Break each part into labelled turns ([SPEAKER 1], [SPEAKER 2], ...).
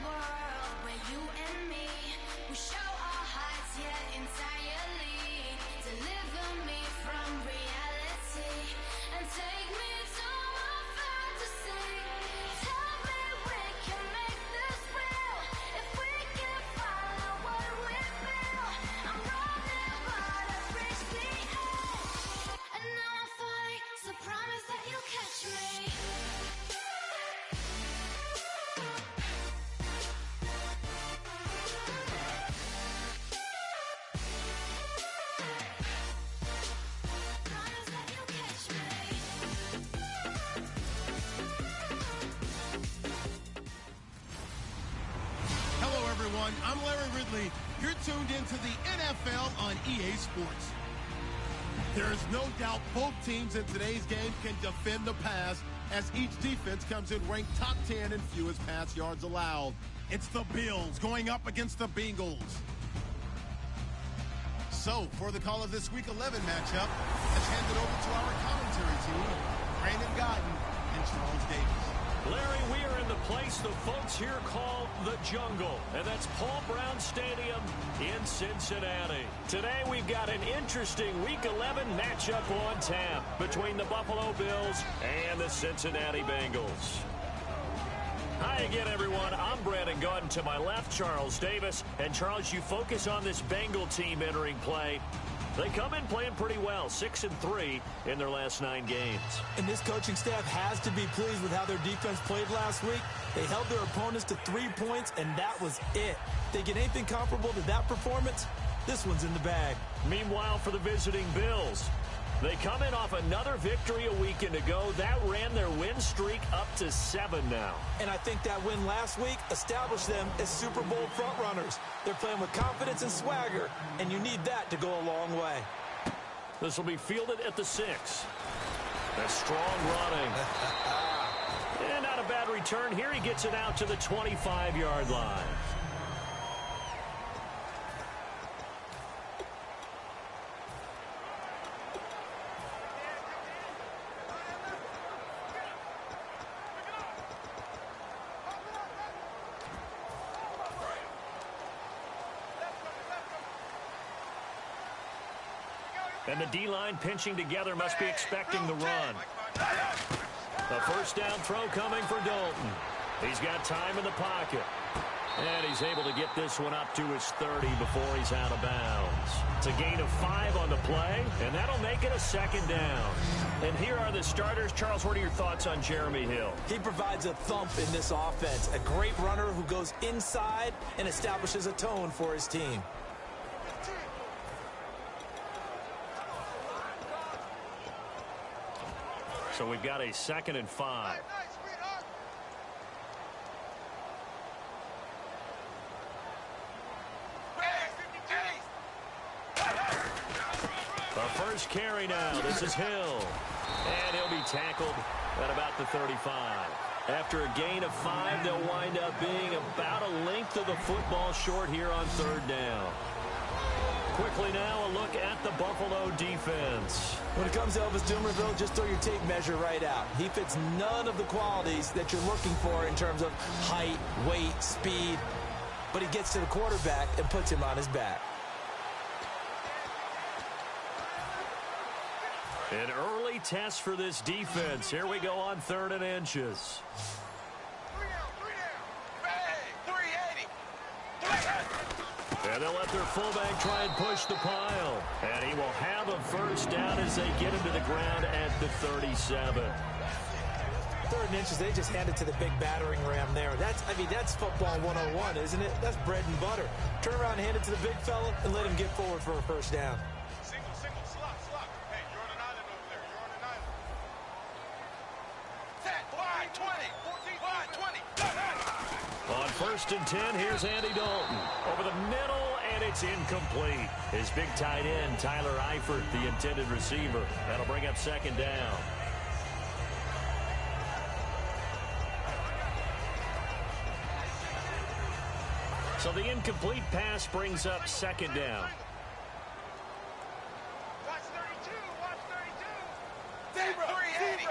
[SPEAKER 1] world where you and me, we show our hearts yet entirely. Deliver me from reality and take me to my fantasy. Tell me we can make this real if we can follow what we feel. I'm running but I've reached the edge, and now I'm falling, so promise that you'll catch me.
[SPEAKER 2] Hello, everyone. I'm Larry Ridley. You're tuned into the NFL on EA Sports. There is no doubt both teams in today's game can defend the pass, as each defense comes in ranked top 10 in fewest pass yards allowed. It's the Bills going up against the Bengals. So, for the call of this Week 11 matchup, let's hand it over to our commentary team, Brandon Gaudin and Charles Davis.
[SPEAKER 3] Larry, we are in the place the folks here call the Jungle, and that's Paul Brown Stadium in Cincinnati. Today we've got an interesting Week 11 matchup on tap between the Buffalo Bills and the Cincinnati Bengals. Hi again, everyone. I'm Brandon Gaudin. To my left, Charles Davis. And Charles, you focus on this Bengal team entering play. They come in playing pretty well, 6-3 in their last 9 games.
[SPEAKER 4] And this coaching staff has to be pleased with how their defense played last week. They held their opponents to 3 points, and that was it. They get anything comparable to that performance, this one's in the bag.
[SPEAKER 3] Meanwhile, for the visiting Bills, they come in off another victory a weekend ago. That ran their win streak up to 7 now.
[SPEAKER 4] And I think that win last week established them as Super Bowl frontrunners. They're playing with confidence and swagger, and you need that to go a long way.
[SPEAKER 3] This will be fielded at the 6. That's strong running. And not a bad return here. He gets it out to the 25-yard line. And the D-line pinching together, must be expecting the run. The first down throw coming for Dalton. He's got time in the pocket. And he's able to get this one up to his 30 before he's out of bounds. It's a gain of 5 on the play, and that'll make it a 2nd down. And here are the starters. Charles, what are your thoughts on Jeremy Hill?
[SPEAKER 4] He provides a thump in this offense. A great runner who goes inside and establishes a tone for his team.
[SPEAKER 3] So we've got a 2nd and 5. The first carry now. This is Hill. And he'll be tackled at about the 35. After a gain of 5, they'll wind up being about a length of the football short here on 3rd down. Quickly now, a look at the Buffalo defense.
[SPEAKER 4] When it comes to Elvis Dumervil, just throw your tape measure right out. He fits none of the qualities that you're looking for in terms of height, weight, speed. But he gets to the quarterback and puts him on his back.
[SPEAKER 3] An early test for this defense. Here we go on 3rd and inches. And they'll let their fullback try and push the pile. And he will have a first down as they get him to the ground at the 37.
[SPEAKER 4] 3rd and inches, they just hand it to the big battering ram there. That's football 101, isn't it? That's bread and butter. Turn around and hand it to the big fella and let him get forward for a first down.
[SPEAKER 5] Single, slot. Hey, you're on an island over there. You're on an island. 10, 5, 20, 14, 5, 20.
[SPEAKER 3] On 1st and 10, here's Andy Dalton. Over the middle, and it's incomplete. His big tight end, Tyler Eifert, the intended receiver. That'll bring up 2nd down. So the incomplete pass brings up 2nd down.
[SPEAKER 5] Watch 32, watch 32. Zebra, 380.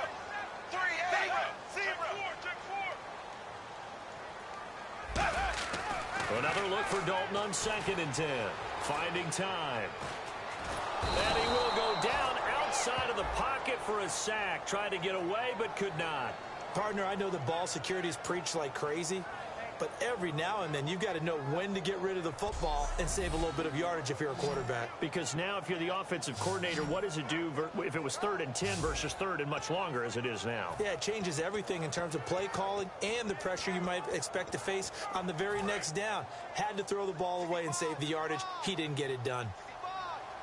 [SPEAKER 5] 380. Zebra. Check 4.
[SPEAKER 3] Another look for Dalton on 2nd and 10. Finding time. And he will go down outside of the pocket for a sack. Tried to get away, but could not.
[SPEAKER 4] Partner, I know the ball security is preached like crazy, but every now and then you've got to know when to get rid of the football and save a little bit of yardage if you're a quarterback.
[SPEAKER 3] Because now if you're the offensive coordinator, what does it do if it was 3rd and 10 versus 3rd and much longer as it is now?
[SPEAKER 4] Yeah, it changes everything in terms of play calling and the pressure you might expect to face on the very next down. Had to throw the ball away and save the yardage. He didn't get it done.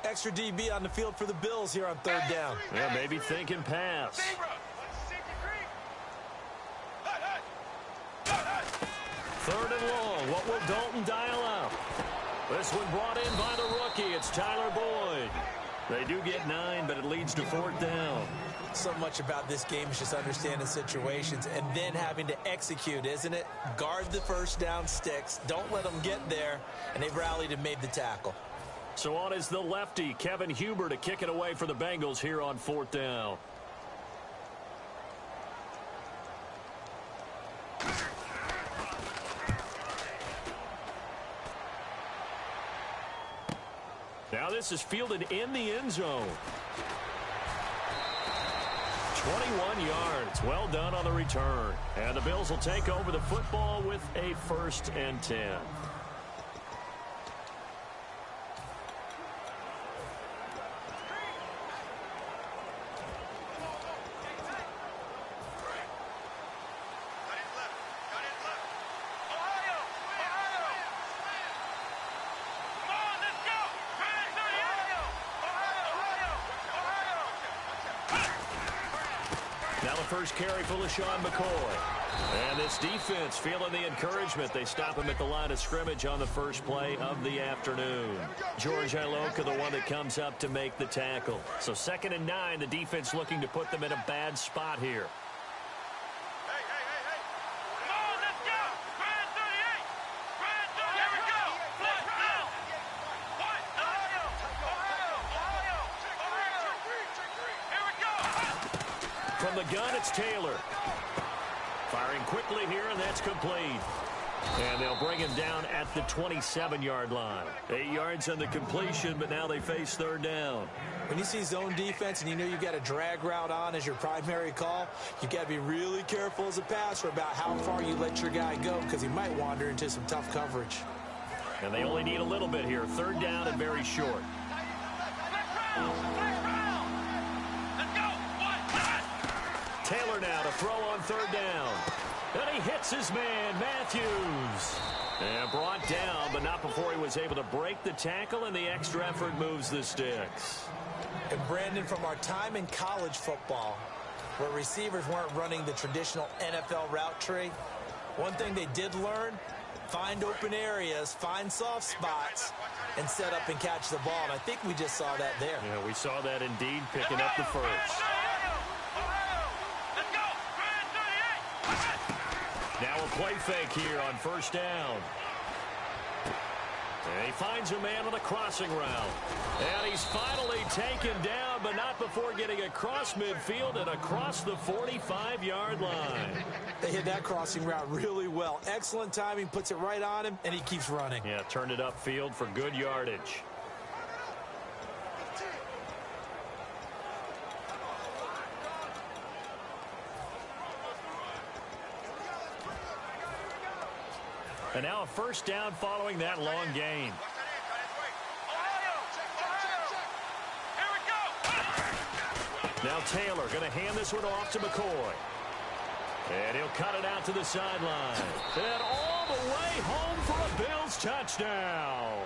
[SPEAKER 4] Extra DB on the field for the Bills here on 3rd down.
[SPEAKER 3] Yeah, maybe thinking pass. 3rd and long. What will Dalton dial up? This one brought in by the rookie. It's Tyler Boyd. They do get 9, but it leads to 4th down.
[SPEAKER 4] So much about this game is just understanding situations and then having to execute, isn't it? Guard the first down sticks. Don't let them get there. And they've rallied and made the tackle.
[SPEAKER 3] So on is the lefty, Kevin Huber, to kick it away for the Bengals here on 4th down. Now this is fielded in the end zone. 21 yards. Well done on the return. And the Bills will take over the football with a 1st and 10. Now the first carry for LaShawn McCoy. And this defense feeling the encouragement. They stop him at the line of scrimmage on the first play of the afternoon. George Iloka, the one that comes up to make the tackle. So 2nd and 9, the defense looking to put them in a bad spot here. From the gun, it's Taylor. Firing quickly here, and that's complete. And they'll bring him down at the 27-yard line. 8 yards on the completion, but now they face 3rd down.
[SPEAKER 4] When you see zone defense and you know you've got a drag route on as your primary call, you've got to be really careful as a passer about how far you let your guy go because he might wander into some tough coverage.
[SPEAKER 3] And they only need a little bit here. 3rd down and very short. Taylor now to throw on 3rd down. And he hits his man, Matthews. And brought down, but not before he was able to break the tackle, and the extra effort moves the sticks.
[SPEAKER 4] And Brandon, from our time in college football, where receivers weren't running the traditional NFL route tree, one thing they did learn, find open areas, find soft spots, and set up and catch the ball. And I think we just saw that there.
[SPEAKER 3] Yeah, we saw that indeed, picking up the first. Now a play fake here on 1st down. And he finds a man on a crossing route. And he's finally taken down, but not before getting across midfield and across the 45-yard line.
[SPEAKER 4] They hit that crossing route really well. Excellent timing, puts it right on him, and he keeps running.
[SPEAKER 3] Yeah, turned it upfield for good yardage. And now a 1st down following that long gain. Now Taylor going to hand this one off to McCoy. And he'll cut it out to the sideline. And all the way home for a Bills touchdown.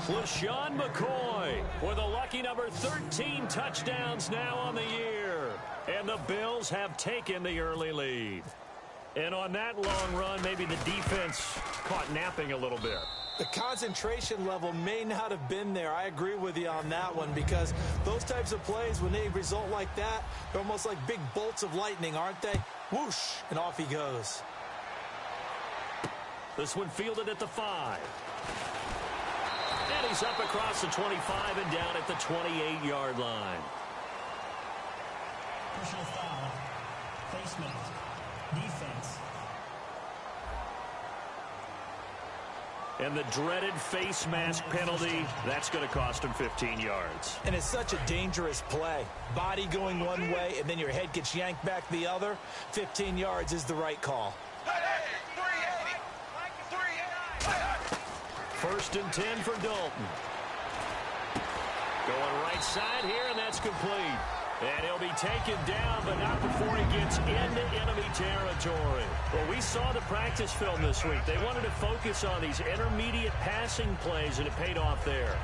[SPEAKER 3] LaShawn McCoy with a lucky number 13 touchdowns now on the year. And the Bills have taken the early lead. And on that long run, maybe the defense caught napping a little bit.
[SPEAKER 4] The concentration level may not have been there. I agree with you on that one because those types of plays, when they result like that, they're almost like big bolts of lightning, aren't they? Whoosh, and off he goes.
[SPEAKER 3] This one fielded at the 5. And he's up across the 25 and down at the 28-yard line.
[SPEAKER 6] Personal foul. Placement. Defense.
[SPEAKER 3] And the dreaded face mask penalty, that's going to cost him 15 yards.
[SPEAKER 4] And it's such a dangerous play. Body going one way, and then your head gets yanked back the other. 15 yards is the right call.
[SPEAKER 3] 1st and 10 for Dalton. Going right side here, and that's complete. And he'll be taken down, but not before he gets into enemy territory. Well, we saw the practice film this week. They wanted to focus on these intermediate passing plays, and it paid off there.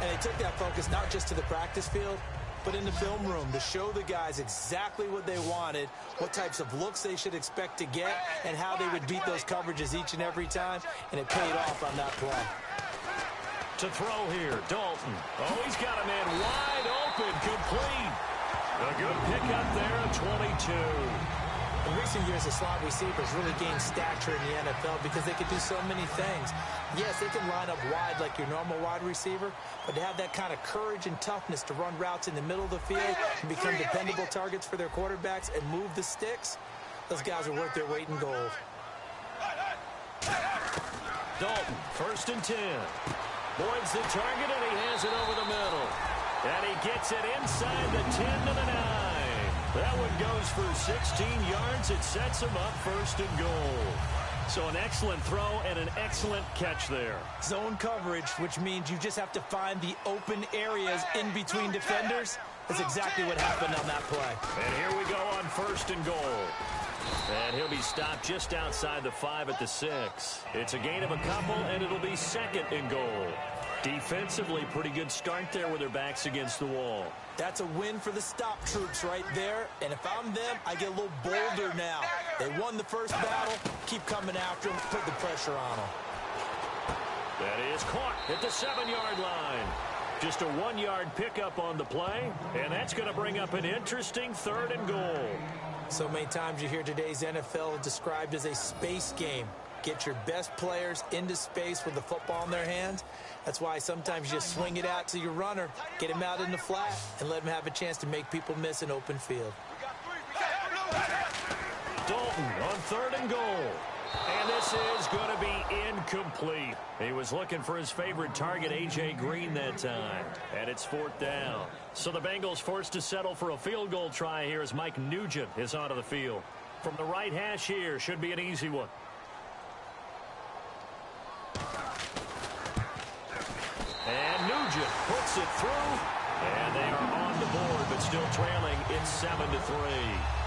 [SPEAKER 4] And they took that focus not just to the practice field, but in the film room to show the guys exactly what they wanted, what types of looks they should expect to get, and how they would beat those coverages each and every time, and it paid off on that play.
[SPEAKER 3] To throw here, Dalton. Oh, he's got a man wide open, complete. A good pickup there at 22.
[SPEAKER 4] In recent years, the slot receivers really gained stature in the NFL because they can do so many things. Yes, they can line up wide like your normal wide receiver, but to have that kind of courage and toughness to run routes in the middle of the field and become dependable targets for their quarterbacks and move the sticks, those guys are worth their weight in gold.
[SPEAKER 3] Dalton, 1st and 10. Boyd's the target, and he has it over the middle. And he gets it inside the 10 to the 9. That one goes for 16 yards. It sets him up 1st and goal. So an excellent throw and an excellent catch there.
[SPEAKER 4] Zone coverage, which means you just have to find the open areas in between defenders. That's exactly what happened on that play.
[SPEAKER 3] And here we go on 1st and goal. And he'll be stopped just outside the 5 at the 6. It's a gain of a couple, and it'll be 2nd and goal. Defensively, pretty good start there with their backs against the wall.
[SPEAKER 4] That's a win for the stop troops right there. And if I'm them, I get a little bolder now. They won the first battle. Keep coming after them. Put the pressure on them.
[SPEAKER 3] That is caught at the 7-yard line. Just a 1-yard pickup on the play. And that's going to bring up an interesting 3rd and goal.
[SPEAKER 4] So many times you hear today's NFL described as a space game. Get your best players into space with the football in their hands. That's why sometimes you just swing it out to your runner, get him out in the flat, and let him have a chance to make people miss an open field.
[SPEAKER 3] Dalton on 3rd and goal. And this is going to be incomplete. He was looking for his favorite target, A.J. Green, that time. And it's 4th down. So the Bengals forced to settle for a field goal try here as Mike Nugent is onto the field. From the right hash here, should be an easy one. And Nugent puts it through. And they are on the board, but still trailing. It's 7-3.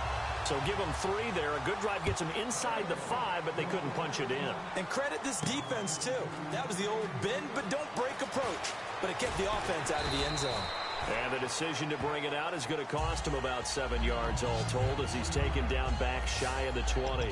[SPEAKER 3] So give them 3 there. A good drive gets them inside the 5, but they couldn't punch it in.
[SPEAKER 4] And credit this defense, too. That was the old bend but don't break approach. But it kept the offense out of the end zone.
[SPEAKER 3] And the decision to bring it out is going to cost him about 7 yards all told as he's taken down back shy of the 20.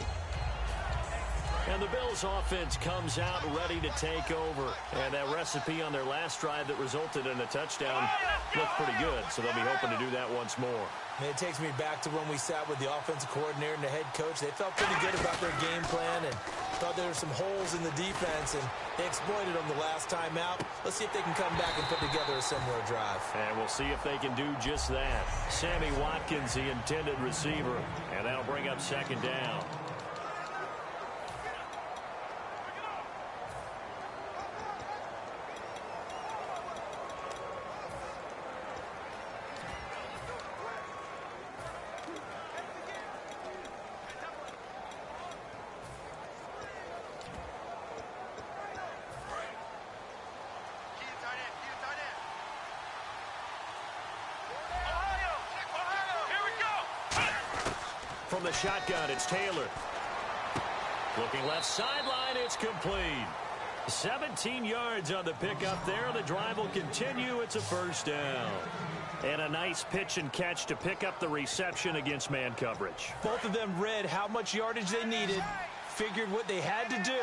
[SPEAKER 3] And the Bills offense comes out ready to take over. And that recipe on their last drive that resulted in a touchdown looked pretty good. So they'll be hoping to do that once more.
[SPEAKER 4] And it takes me back to when we sat with the offensive coordinator and the head coach. They felt pretty good about their game plan and thought there were some holes in the defense. And they exploited them the last time out. Let's see if they can come back and put together a similar drive.
[SPEAKER 3] And we'll see if they can do just that. Sammy Watkins, the intended receiver. And that'll bring up 2nd down. From the shotgun, it's Taylor. Looking left sideline, it's complete. 17 yards on the pickup there. The drive will continue. It's a 1st down. And a nice pitch and catch to pick up the reception against man coverage.
[SPEAKER 4] Both of them read how much yardage they needed, figured what they had to do,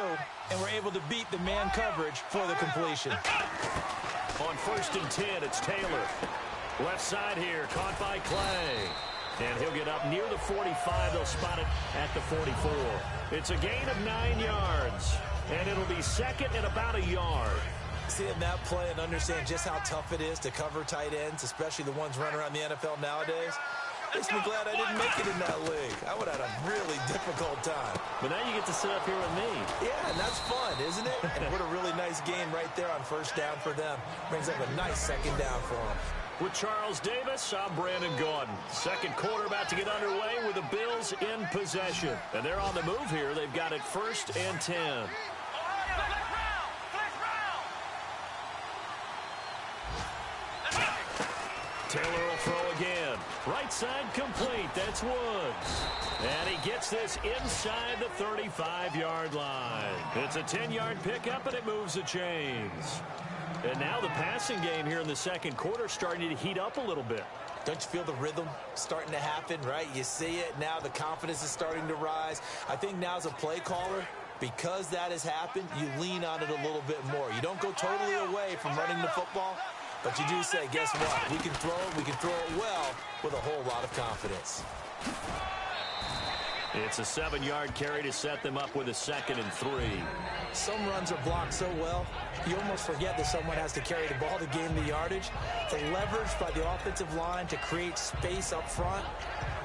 [SPEAKER 4] and were able to beat the man coverage for the completion.
[SPEAKER 3] On 1st and 10, it's Taylor. Left side here, caught by Clay. And he'll get up near the 45. They'll spot it at the 44. It's a gain of 9 yards. And it'll be 2nd and about a yard.
[SPEAKER 4] Seeing that play and understand just how tough it is to cover tight ends, especially the ones running around the NFL nowadays. Makes me glad I didn't make it in that league. I would have had a really difficult time.
[SPEAKER 3] But now you get to sit up here with me.
[SPEAKER 4] Yeah, and that's fun, isn't it? And what a really nice game right there on first down for them. Brings up a nice second down for them.
[SPEAKER 3] With Charles Davis, I'm Brandon Gaudin. Second quarter about to get underway with the Bills in possession. And they're on the move here. They've got it 1st and 10. Taylor will throw again. Right side complete. That's Woods. And he gets this inside the 35-yard line. It's a 10-yard pickup, and it moves the chains. And now the passing game here in the second quarter starting to heat up a little bit.
[SPEAKER 4] Don't you feel the rhythm starting to happen, right? You see it. Now the confidence is starting to rise. I think now as a play caller, because that has happened, you lean on it a little bit more. You don't go totally away from running the football, but you do say, guess what? We can throw it well with a whole lot of confidence.
[SPEAKER 3] It's a 7-yard carry to set them up with a 2nd and 3.
[SPEAKER 4] Some runs are blocked so well, you almost forget that someone has to carry the ball to gain the yardage. The leverage by the offensive line to create space up front,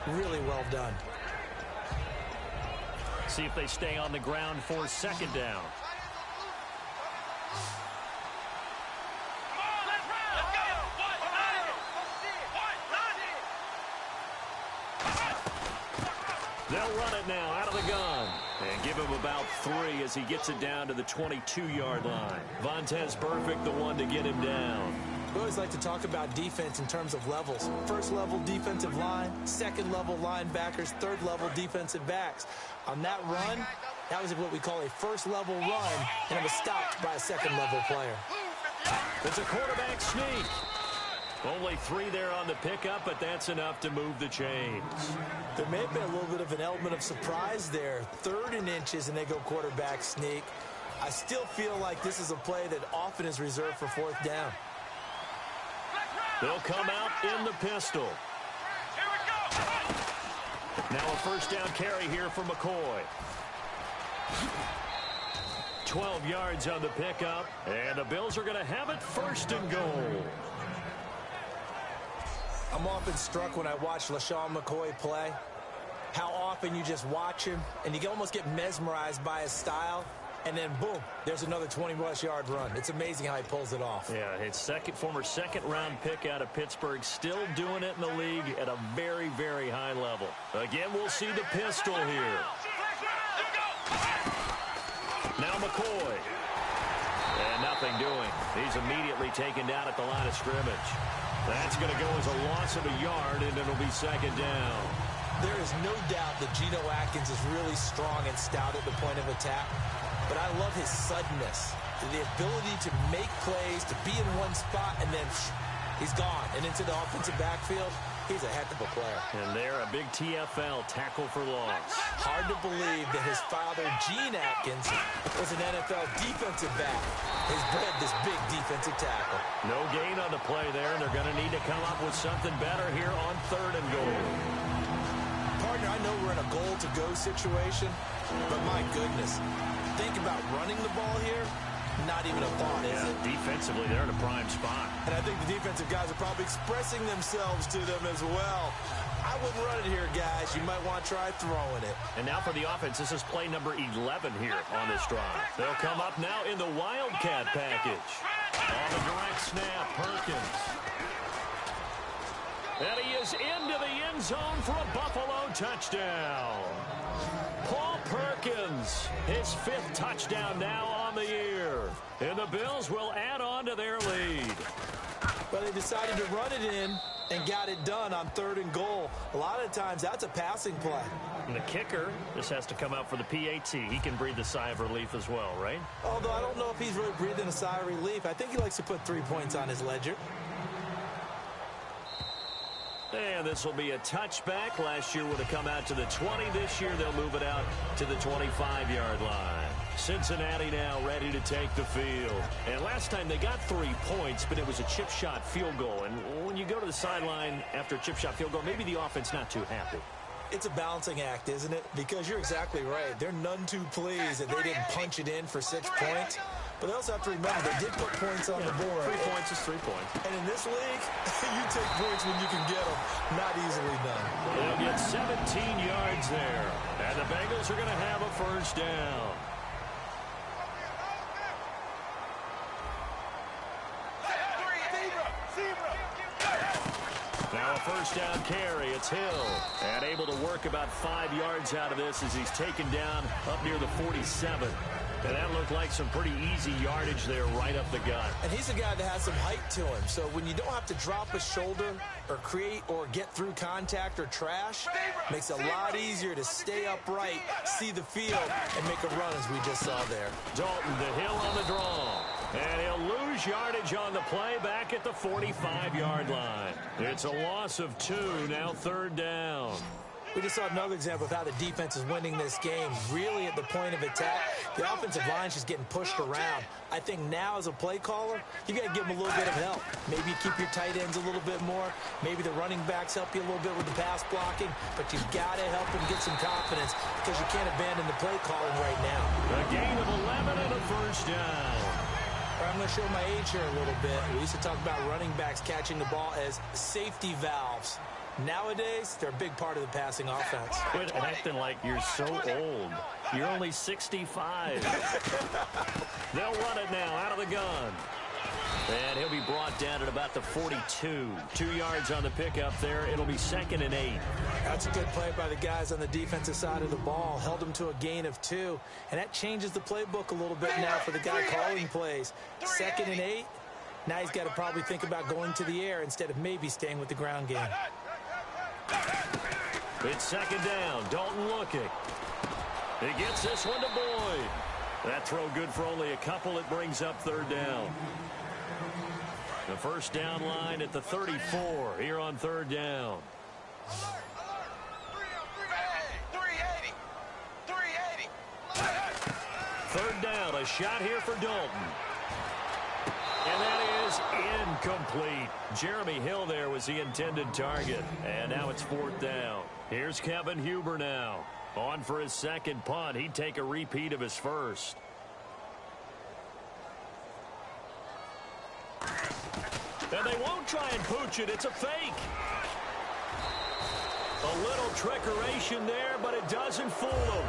[SPEAKER 4] really well done.
[SPEAKER 3] See if they stay on the ground for 2nd down. They'll run it now out of the gun and give him about 3 as he gets it down to the 22-yard line. Vontaze Burfict, the one to get him down.
[SPEAKER 4] We always like to talk about defense in terms of levels. First level defensive line, second level linebackers, third level defensive backs. On that run, that was what we call a first level run, and it was stopped by a second level player.
[SPEAKER 3] It's a quarterback sneak. Only 3 there on the pickup, but that's enough to move the chains.
[SPEAKER 4] There may have been a little bit of an element of surprise there. 3rd and inches, and they go quarterback sneak. I still feel like this is a play that often is reserved for 4th down.
[SPEAKER 3] They'll come out in the pistol. Now a 1st down carry here for McCoy. 12 yards on the pickup, and the Bills are going to have it 1st and goal.
[SPEAKER 4] I'm often struck when I watch LaShawn McCoy play, how often you just watch him, and you can almost get mesmerized by his style, and then boom, there's another 20-plus yard run. It's amazing how he pulls it off.
[SPEAKER 3] Yeah, his former second-round pick out of Pittsburgh, still doing it in the league at a very, very high level. Again, we'll see the pistol here. Now McCoy. And nothing doing. He's immediately taken down at the line of scrimmage. That's going to go as a loss of a yard, and it'll be 2nd down.
[SPEAKER 4] There is no doubt that Geno Atkins is really strong and stout at the point of attack, but I love his suddenness, the ability to make plays, to be in one spot, and then he's gone. And into the offensive backfield, he's a heck of a player.
[SPEAKER 3] And there, a big TFL, tackle for loss.
[SPEAKER 4] Hard to believe that his father, Gene Atkins, was an NFL defensive back. He's bred this big defensive tackle.
[SPEAKER 3] No gain on the play there, and they're going to need to come up with something better here on 3rd and goal.
[SPEAKER 4] Partner, I know we're in a goal-to-go situation, but my goodness, think about running the ball here. Not even a thought, is it?
[SPEAKER 3] Defensively, they're in a prime spot.
[SPEAKER 4] And I think the defensive guys are probably expressing themselves to them as well. I wouldn't run it here, guys. You might want to try throwing it.
[SPEAKER 3] And now for the offense, this is play number 11 here on this drive. They'll come up now in the Wildcat package. On the direct snap, Perkins. And he is into the end zone for a Buffalo touchdown. Paul Perkins, his 5th touchdown now on the year. And the Bills will add on to their lead.
[SPEAKER 4] Well, they decided to run it in and got it done on 3rd and goal. A lot of times, that's a passing play.
[SPEAKER 3] And the kicker, this has to come out for the PAT. He can breathe a sigh of relief as well, right?
[SPEAKER 4] Although I don't know if he's really breathing a sigh of relief. I think he likes to put 3 points on his ledger.
[SPEAKER 3] And this will be a touchback. Last year would have come out to the 20. This year they'll move it out to the 25-yard line. Cincinnati now ready to take the field. And last time they got 3 points, but it was a chip shot field goal. And when you go to the sideline after a chip shot field goal, maybe the offense not too happy.
[SPEAKER 4] It's a balancing act, isn't it? Because you're exactly right. They're none too pleased that they didn't punch it in for 6 points. But they also have to remember they did put points on the board.
[SPEAKER 3] 3 points is 3 points.
[SPEAKER 4] And in this league, you take points when you can get them. Not easily done.
[SPEAKER 3] They'll get 17 yards there. And the Bengals are going to have a first down. Now a first down carry. It's Hill. And able to work about 5 yards out of this as he's taken down up near the 47. And that looked like some pretty easy yardage there right up the gut.
[SPEAKER 4] And he's a guy that has some height to him. So when you don't have to drop a shoulder or create or get through contact or trash, makes it a lot easier to stay upright, see the field, and make a run as we just saw there.
[SPEAKER 3] Dalton to Hill on the draw. And he'll lose yardage on the play back at the 45-yard line. It's a loss of 2, now third down.
[SPEAKER 4] We just saw another example of how the defense is winning this game. Really at the point of attack, the offensive line's just getting pushed around. I think now as a play caller, you got to give them a little bit of help. Maybe you keep your tight ends a little bit more. Maybe the running backs help you a little bit with the pass blocking. But you've got to help them get some confidence because you can't abandon the play calling right now.
[SPEAKER 3] A gain of 11 and a first down.
[SPEAKER 4] I'm going to show my age here a little bit. We used to talk about running backs catching the ball as safety valves. Nowadays, they're a big part of the passing offense.
[SPEAKER 3] Quit acting like you're so old. You're only 65. They'll run it now out of the gun. And he'll be brought down at about the 42. 2 yards on the pickup there. It'll be 2nd and 8.
[SPEAKER 4] That's a good play by the guys on the defensive side of the ball. Held them to a gain of 2. And that changes the playbook a little bit now for the guy calling plays. 2nd and 8. Now he's got to probably think about going to the air instead of maybe staying with the ground game.
[SPEAKER 3] It's 2nd down. Dalton looking. He gets this one to Boyd. That throw good for only a couple. It brings up 3rd down. The first down line at the 34 here on 3rd down. 3rd down. A shot here for Dalton. And that is incomplete. Jeremy Hill there was the intended target. And now it's 4th down. Here's Kevin Huber now. On for his 2nd punt. He'd take a repeat of his first. And they won't try and pooch it. It's a fake. A little trickeration there, but it doesn't fool them.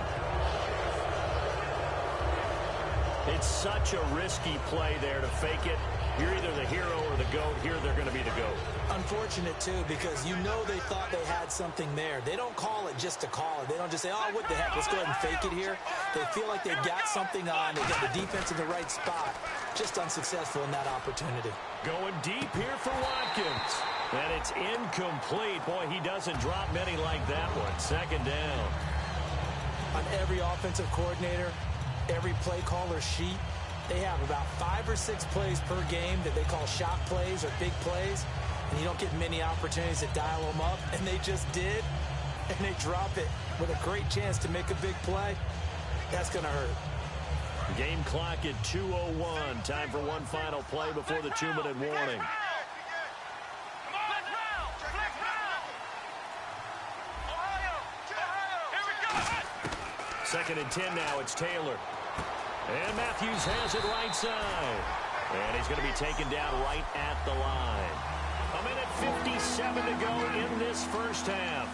[SPEAKER 3] It's such a risky play there to fake it. You're either the hero or the GOAT. Here they're going to be the GOAT.
[SPEAKER 4] Unfortunate, too, because you know they thought they had something there. They don't call it just to call it. They don't just say, oh, what the heck, let's go ahead and fake it here. They feel like they've got something on. They've got the defense in the right spot. Just unsuccessful in that opportunity.
[SPEAKER 3] Going deep here for Watkins. And it's incomplete. Boy, he doesn't drop many like that one. 2nd down.
[SPEAKER 4] On every offensive coordinator, every play caller sheet, they have about 5 or 6 plays per game that they call shot plays or big plays, and you don't get many opportunities to dial them up, and they just did, and they drop it with a great chance to make a big play. That's going to hurt.
[SPEAKER 3] Game clock at 2:01. Time for one final play before the 2-minute warning. 2nd and 10 now. It's Taylor. And Matthews has it right side. And he's going to be taken down right at the line. 1:57 to go in this first half.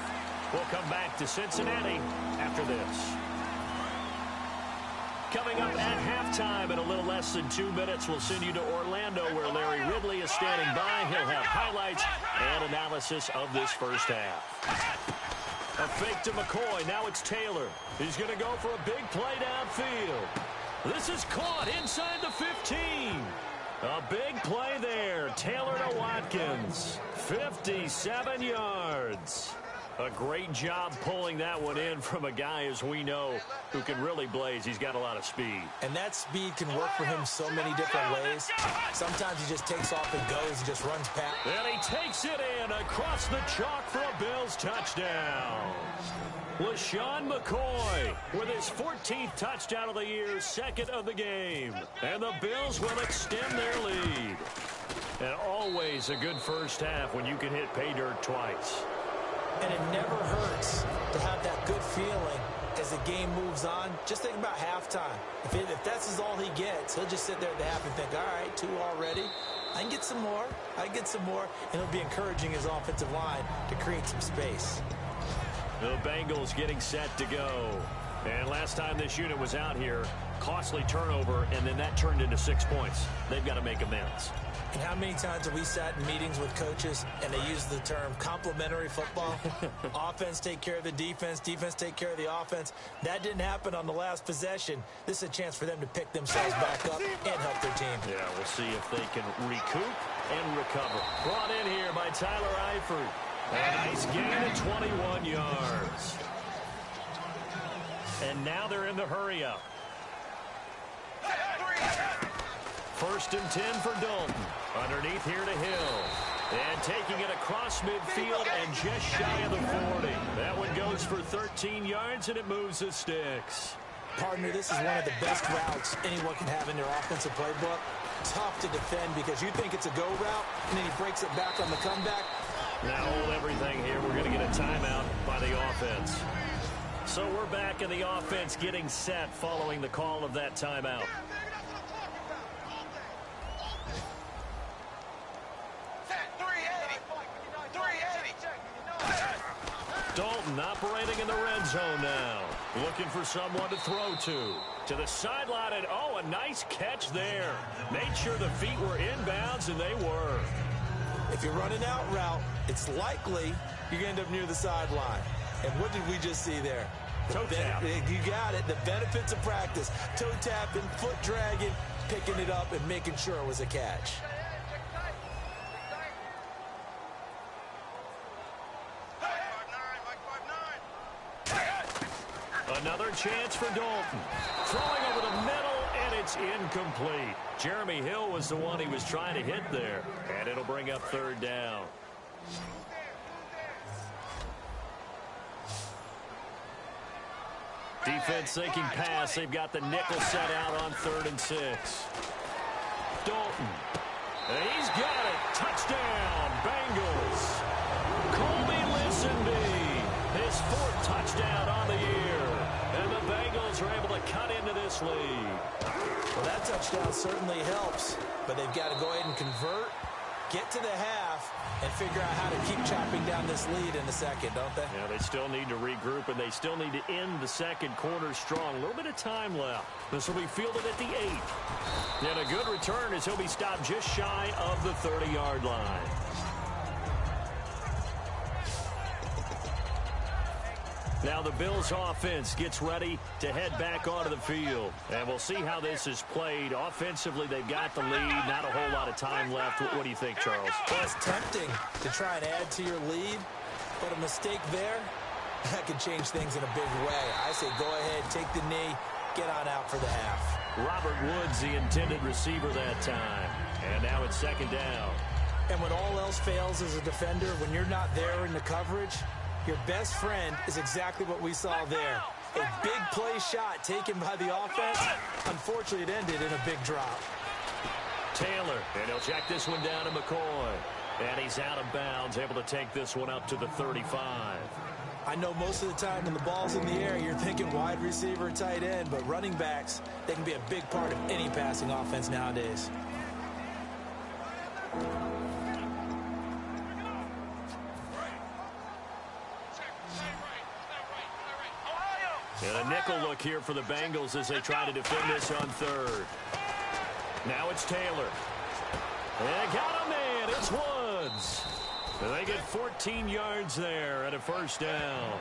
[SPEAKER 3] We'll come back to Cincinnati after this. Coming up at halftime in a little less than 2 minutes, we'll send you to Orlando where Larry Ridley is standing by. He'll have highlights and analysis of this first half. A fake to McCoy. Now it's Taylor. He's going to go for a big play downfield. This is caught inside the 15. A big play there. Taylor to Watkins. 57 yards. A great job pulling that one in from a guy, as we know, who can really blaze. He's got a lot of speed.
[SPEAKER 4] And that speed can work for him so many different ways. Sometimes he just takes off and goes and just runs past.
[SPEAKER 3] And he takes it in across the chalk for a Bills touchdown. LaShawn McCoy with his 14th touchdown of the year, 2nd of the game. And the Bills will extend their lead. And always a good first half when you can hit pay dirt twice.
[SPEAKER 4] And it never hurts to have that good feeling as the game moves on, just think about halftime. If that's all he gets, he'll just sit there at the half and think, all right, 2 already. I can get some more. And it'll be encouraging his offensive line to create some space.
[SPEAKER 3] The Bengals getting set to go. And last time this unit was out here, costly turnover, and then that turned into 6 points. They've got to make amends.
[SPEAKER 4] And how many times have we sat in meetings with coaches and they use the term complementary football? Offense take care of the defense, defense take care of the offense. That didn't happen on the last possession. This is a chance for them to pick themselves back up and help their team.
[SPEAKER 3] Yeah, we'll see if they can recoup and recover. Brought in here by Tyler Eifert. A nice gain of 21 yards. And now they're in the hurry-up. 1st and 10 for Dalton. Underneath here to Hill. And taking it across midfield and just shy of the 40. That one goes for 13 yards, and it moves the sticks.
[SPEAKER 4] Partner, this is one of the best routes anyone can have in their offensive playbook. Tough to defend because you think it's a go route, and then he breaks it back on the comeback.
[SPEAKER 3] Now hold everything here. We're going to get a timeout by the offense. So we're back in the offense getting set following the call of that timeout. Dalton operating in the red zone now. Looking for someone to throw to. To the sideline, and a nice catch there. Made sure the feet were inbounds, and they were.
[SPEAKER 4] If you're running out route, it's likely you're going to end up near the sideline. And what did we just see there?
[SPEAKER 3] Toe tap.
[SPEAKER 4] You got it. The benefits of practice. Toe tapping, foot dragging, picking it up, and making sure it was a catch.
[SPEAKER 3] Another chance for Dalton. Throwing over the middle, and it's incomplete. Jeremy Hill was the one he was trying to hit there. And it'll bring up 3rd down. Defense thinking pass. They've got the nickel set out on 3rd and 6. Dalton. And he's got it. Touchdown, Bengals. Colby Lisenby. His 4th touchdown on the year. And the Bengals are able to cut into this lead.
[SPEAKER 4] Well, that touchdown certainly helps. But they've got to go ahead and convert, get to the half, and figure out how to keep chopping down this lead in the second, don't they?
[SPEAKER 3] Yeah, they still need to regroup, and they still need to end the second quarter strong. A little bit of time left. This will be fielded at the 8. And a good return as he'll be stopped just shy of the 30-yard line. Now the Bills offense gets ready to head back onto the field. And we'll see how this is played. Offensively, they've got the lead. Not a whole lot of time left. What do you think, Charles?
[SPEAKER 4] Well, it's tempting to try and add to your lead, but a mistake there, that could change things in a big way. I say go ahead, take the knee, get on out for the half.
[SPEAKER 3] Robert Woods, the intended receiver that time. And now it's 2nd down.
[SPEAKER 4] And when all else fails as a defender, when you're not there in the coverage, your best friend is exactly what we saw there. A big play shot taken by the offense. Unfortunately, it ended in a big drop.
[SPEAKER 3] Taylor, and he'll check this one down to McCoy. And he's out of bounds, able to take this one up to the 35.
[SPEAKER 4] I know most of the time when the ball's in the air, you're thinking wide receiver, tight end, but running backs, they can be a big part of any passing offense nowadays.
[SPEAKER 3] And a nickel look here for the Bengals as they try to defend this on 3rd. Now it's Taylor. And got a man. It's Woods. And they get 14 yards there at a 1st down.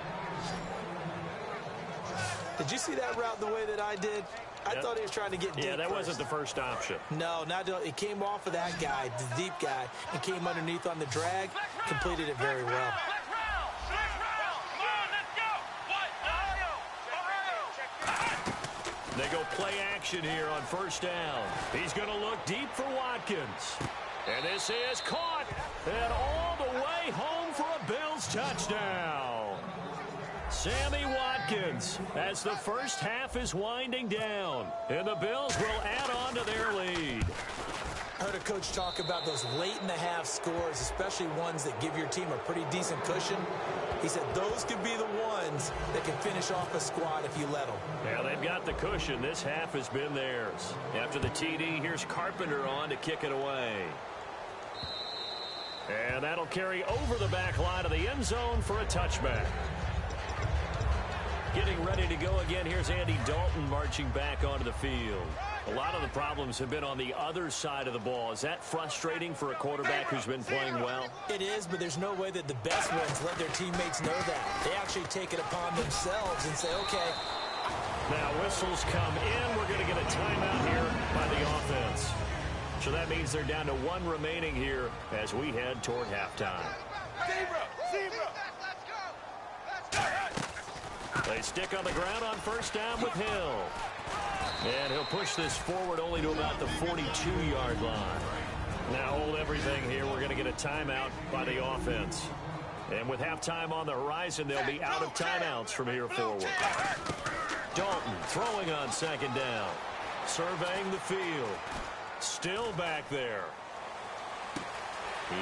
[SPEAKER 4] Did you see that route the way that I did? I thought he was trying to get deep.
[SPEAKER 3] Yeah, that
[SPEAKER 4] first.
[SPEAKER 3] wasn't the first option.
[SPEAKER 4] No, it came off of that guy, the deep guy, and came underneath on the drag. Completed it very well.
[SPEAKER 3] They go play action here on 1st down. He's going to look deep for Watkins. And this is caught. And all the way home for a Bills touchdown. Sammy Watkins as the first half is winding down. And the Bills will add on to their lead.
[SPEAKER 4] I heard a coach talk about those late-in-the-half scores, especially ones that give your team a pretty decent cushion. He said those could be the ones that can finish off a squad if you let them.
[SPEAKER 3] Yeah, they've got the cushion. This half has been theirs. After the TD, here's Carpenter on to kick it away. And that'll carry over the back line of the end zone for a touchback. Getting ready to go again, here's Andy Dalton marching back onto the field. A lot of the problems have been on the other side of the ball. Is that frustrating for a quarterback who's been playing well?
[SPEAKER 4] It is, but there's no way that the best ones let their teammates know that. They actually take it upon themselves and say, okay.
[SPEAKER 3] Now whistles come in. We're going to get a timeout here by the offense. So that means they're down to one remaining here as we head toward halftime.
[SPEAKER 5] Zebra!
[SPEAKER 3] They stick on the ground on first down with Hill. And he'll push this forward only to about the 42-yard line. Now hold everything here. We're going to get a timeout by the offense. And with halftime on the horizon, they'll be out of timeouts from here forward. Dalton throwing on second down. Surveying the field. Still back there.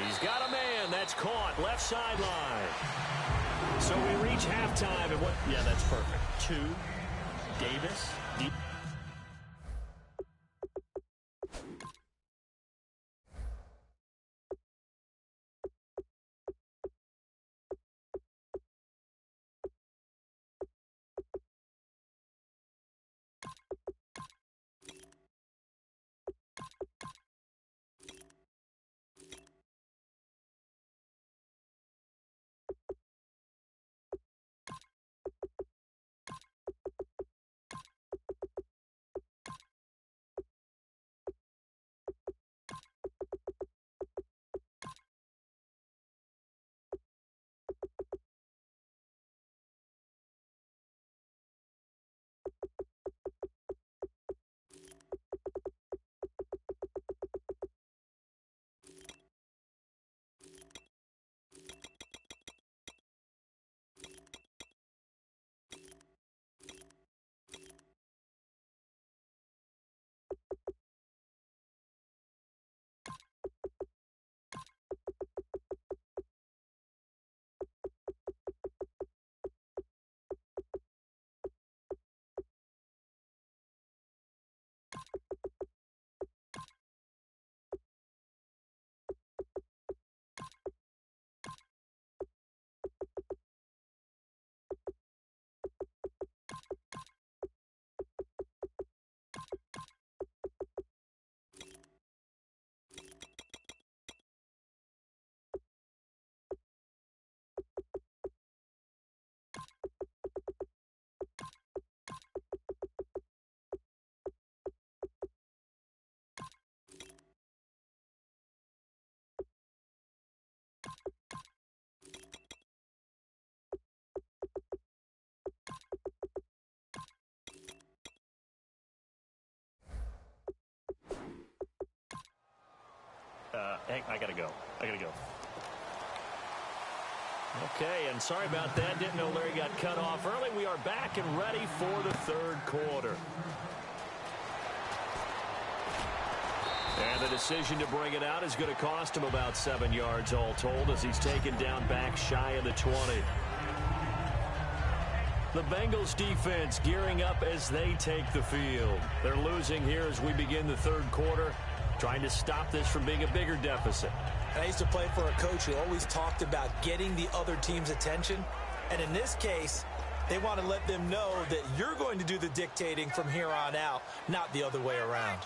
[SPEAKER 3] He's got a man. That's caught. Left sideline. So we reach halftime. And what? Yeah, that's perfect. 2. Davis. Deep. Hey, I gotta go. Okay, and sorry about that. Didn't know Larry got cut off early. We are back and ready for the third quarter. And the decision to bring it out is going to cost him about 7 yards all told as he's taken down back shy of the 20. The Bengals defense gearing up as they take the field. They're losing here as we begin the third quarter, trying to stop this from being a bigger deficit.
[SPEAKER 4] And I used to play for a coach who always talked about getting the other team's attention. And in this case, they want to let them know that you're going to do the dictating from here on out, not the other way around.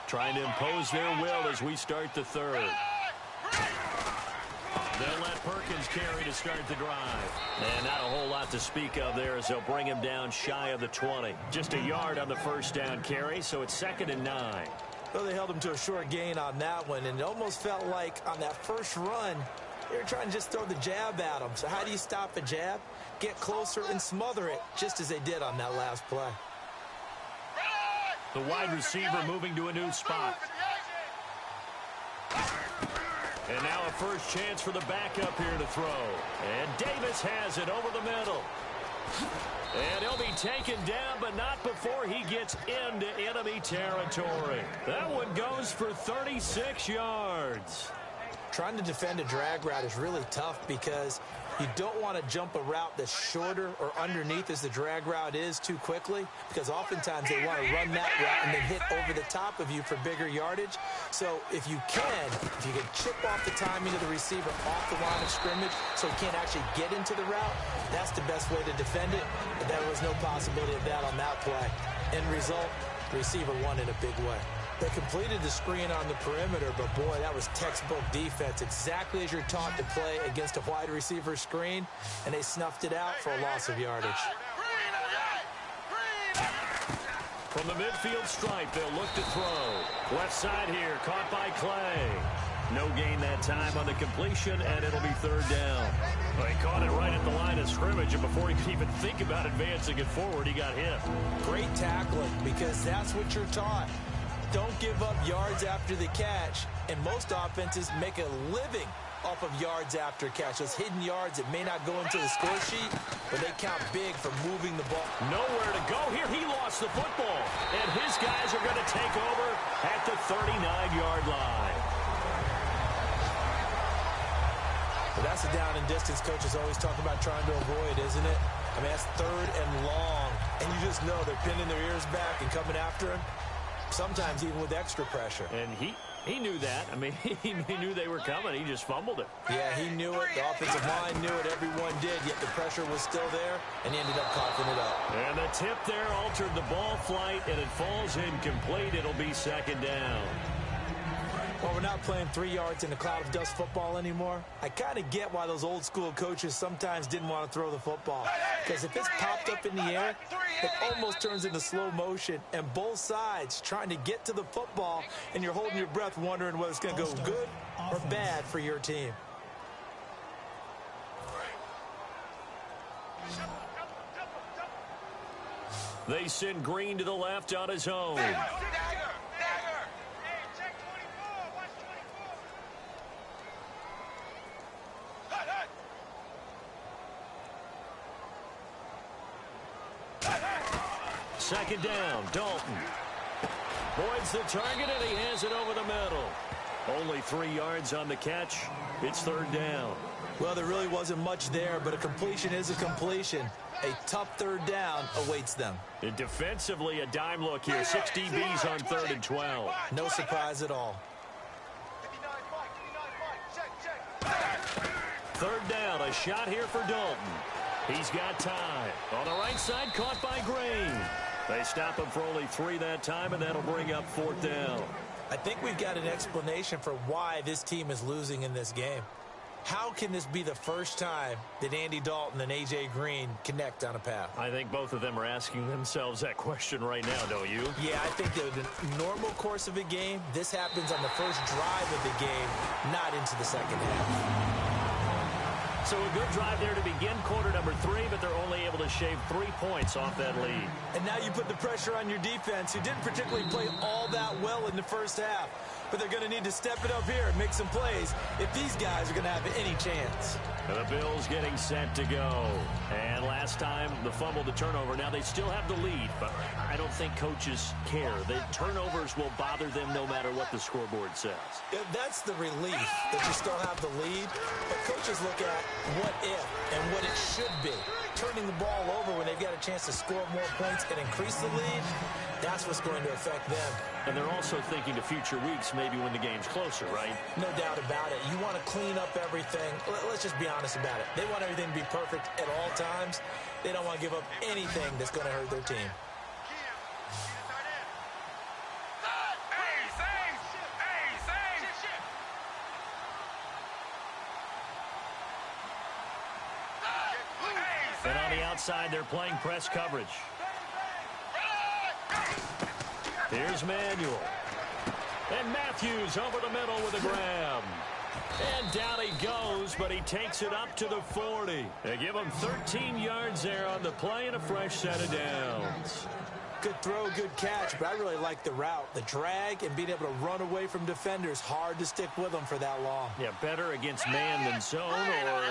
[SPEAKER 3] Trying to impose their will as we start the third. They'll let Perkins carry to start the drive. And not a whole lot to speak of there as they'll bring him down shy of the 20. Just a yard on the first down carry, so it's 2nd and 9.
[SPEAKER 4] Well, they held him to a short gain on that one, and it almost felt like on that first run, they were trying to just throw the jab at him. So how do you stop a jab? Get closer and smother it, just as they did on that last play.
[SPEAKER 3] The wide receiver moving to a new spot. And now a first chance for the backup here to throw. And Davis has it over the middle. And he'll be taken down, but not before he gets into enemy territory. That one goes for 36 yards.
[SPEAKER 4] Trying to defend a drag route is really tough because you don't want to jump a route that's shorter or underneath as the drag route is too quickly, because oftentimes they want to run that route and then hit over the top of you for bigger yardage. So if you can chip off the timing of the receiver off the line of scrimmage so he can't actually get into the route, that's the best way to defend it. But there was no possibility of that on that play. End result, the receiver won in a big way. They completed the screen on the perimeter, but boy, that was textbook defense. Exactly as you're taught to play against a wide receiver screen, and they snuffed it out for a loss of yardage.
[SPEAKER 3] From the midfield stripe, they'll look to throw. Left side here, caught by Clay. No gain that time on the completion, and it'll be third down. Well, he caught it right at the line of scrimmage, and before he could even think about advancing it forward, he got hit.
[SPEAKER 4] Great tackling, because that's what you're taught. Don't give up yards after the catch, and most offenses make a living off of yards after catch. Those hidden yards that may not go into the score sheet, but they count big for moving the ball.
[SPEAKER 3] Nowhere to go here. He lost the football, and his guys are going to take over at the 39-yard line.
[SPEAKER 4] But that's a down and distance coaches always talk about trying to avoid, isn't it? I mean, that's third and long, and you just know they're pinning their ears back and coming after him. Sometimes even with extra pressure.
[SPEAKER 3] And he knew that. I mean, he knew they were coming. He just fumbled it.
[SPEAKER 4] Yeah, he knew it. The offensive line knew it. Everyone did, yet the pressure was still there, and he ended up coughing it up.
[SPEAKER 3] And the tip there altered the ball flight, and it falls incomplete. It'll be second down.
[SPEAKER 4] Well, we're not playing 3 yards in a cloud of dust football anymore. I kind of get why those old school coaches sometimes didn't want to throw the football. Because if it's popped up in the air, it almost turns into slow motion. And both sides trying to get to the football, and you're holding your breath wondering whether it's going to go good or bad for your team.
[SPEAKER 3] They send Green to the left on his own. Second down, Dalton. Boyd's the target, and he has it over the middle. Only 3 yards on the catch. It's third down.
[SPEAKER 4] Well, there really wasn't much there, but a completion is a completion. A tough third down awaits them.
[SPEAKER 3] And defensively, a dime look here. 6 DBs on 3rd and 12.
[SPEAKER 4] No surprise at all.
[SPEAKER 3] Third down, a shot here for Dalton. He's got time. On the right side, caught by Green. They stop him for only 3 that time, and that'll bring up 4th down.
[SPEAKER 4] I think we've got an explanation for why this team is losing in this game. How can this be the first time that Andy Dalton and A.J. Green connect on a pass?
[SPEAKER 3] I think both of them are asking themselves that question right now, don't you?
[SPEAKER 4] Yeah, I think that in the normal course of a game, this happens on the first drive of the game, not into the second half.
[SPEAKER 3] So a good drive there to begin quarter number 3, but they're only able to shave 3 points off that lead.
[SPEAKER 4] And now you put the pressure on your defense, who didn't particularly play all that well in the first half. But they're going to need to step it up here and make some plays if these guys are going to have any chance.
[SPEAKER 3] And the Bills getting set to go. And last time, the fumble, the turnover. Now they still have the lead, but I don't think coaches care. The turnovers will bother them no matter what the scoreboard says.
[SPEAKER 4] Yeah, that's the relief that you still have the lead. But coaches look at what if and what it should be. Turning the ball over when they've got a chance to score more points and increase the lead, that's what's going to affect them.
[SPEAKER 3] And they're also thinking to future weeks, maybe when the game's closer, right?
[SPEAKER 4] No doubt about it. You want to clean up everything. Let's just be honest about it. They want everything to be perfect at all times. They don't want to give up anything that's going to hurt their team.
[SPEAKER 3] And on the outside, they're playing press coverage. Here's Manuel. And Matthews over the middle with a grab. And down he goes, but he takes it up to the 40. They give him 13 yards there on the play and a fresh set of downs.
[SPEAKER 4] Good throw, good catch, but I really like the route. The drag and being able to run away from defenders, hard to stick with them for that long.
[SPEAKER 3] Yeah, better against man than zone, or